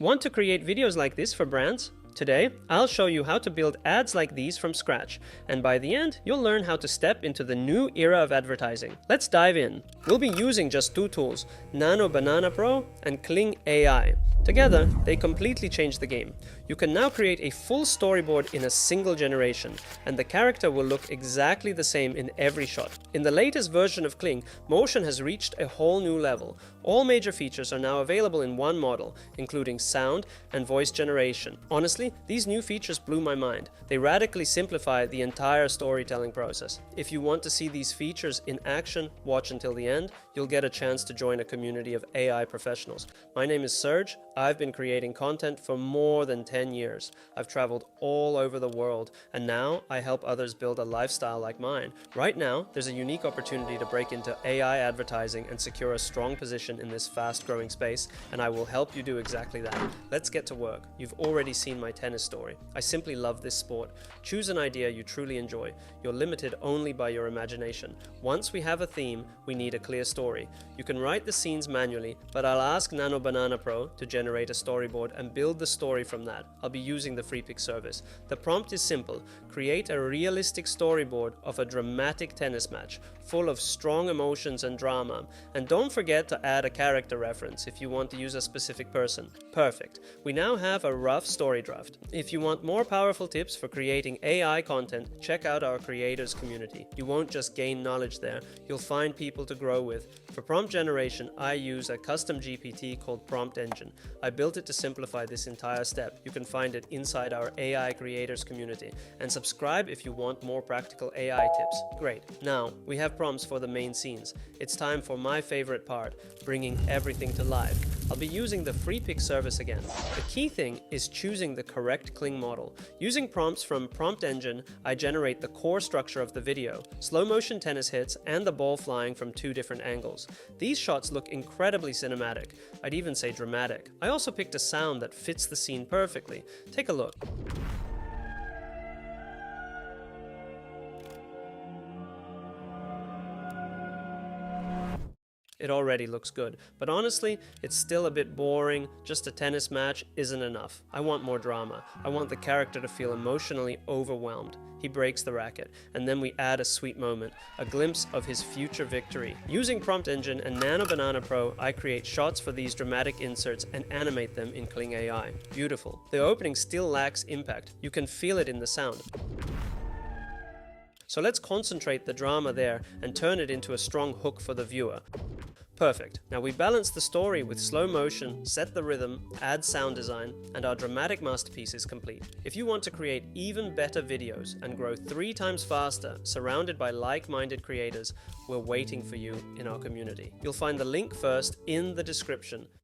Want to create videos like this for brands? Today, I'll show you how to build ads like these from scratch, and by the end, you'll learn how to step into the new era of advertising. Let's dive in. We'll be using just two tools, Nano Banana Pro and Kling AI. Together, they completely change the game. You can now create a full storyboard in a single generation, and the character will look exactly the same in every shot. In the latest version of Kling, motion has reached a whole new level. All major features are now available in one model, including sound and voice generation. Honestly, these new features blew my mind. They radically simplify the entire storytelling process. If you want to see these features in action, watch until the end. You'll get a chance to join a community of AI professionals. My name is Serge. I've been creating content for more than 10 years. I've traveled all over the world, and now I help others build a lifestyle like mine. Right now, there's a unique opportunity to break into AI advertising and secure a strong position in this fast-growing space, and I will help you do exactly that. Let's get to work. You've already seen my tennis story. I simply love this sport. Choose an idea you truly enjoy. You're limited only by your imagination. Once we have a theme, we need a clear story. You can write the scenes manually, but I'll ask Nano Banana Pro to generate a storyboard and build the story from that. I'll be using the free pick service. The prompt is simple. Create a realistic storyboard of a dramatic tennis match, full of strong emotions and drama. And don't forget to add a character reference if you want to use a specific person. Perfect. We now have a rough story draft. If you want more powerful tips for creating AI content, check out our creators community. You won't just gain knowledge there, you'll find people to grow with. For prompt generation, I use a custom GPT called Prompt Engine. I built it to simplify this entire step. You can find it inside our AI creators community. And subscribe if you want more practical AI tips. Great. Now, we have prompts for the main scenes. It's time for my favorite part, bringing everything to life. I'll be using the free pick service again. The key thing is choosing the correct Kling model. Using prompts from Prompt Engine, I generate the core structure of the video, slow motion tennis hits, and the ball flying from two different angles. These shots look incredibly cinematic. I'd even say dramatic. I also picked a sound that fits the scene perfectly. Take a look. It already looks good, but honestly, it's still a bit boring. Just a tennis match isn't enough. I want more drama. I want the character to feel emotionally overwhelmed. He breaks the racket, and then we add a sweet moment, a glimpse of his future victory. Using Prompt Engine and Nano Banana Pro, I create shots for these dramatic inserts and animate them in Kling AI. Beautiful. The opening still lacks impact. You can feel it in the sound. So let's concentrate the drama there and turn it into a strong hook for the viewer. Perfect. Now we balance the story with slow motion, set the rhythm, add sound design, and our dramatic masterpiece is complete. If you want to create even better videos and grow 3 times faster, surrounded by like-minded creators, we're waiting for you in our community. You'll find the link first in the description.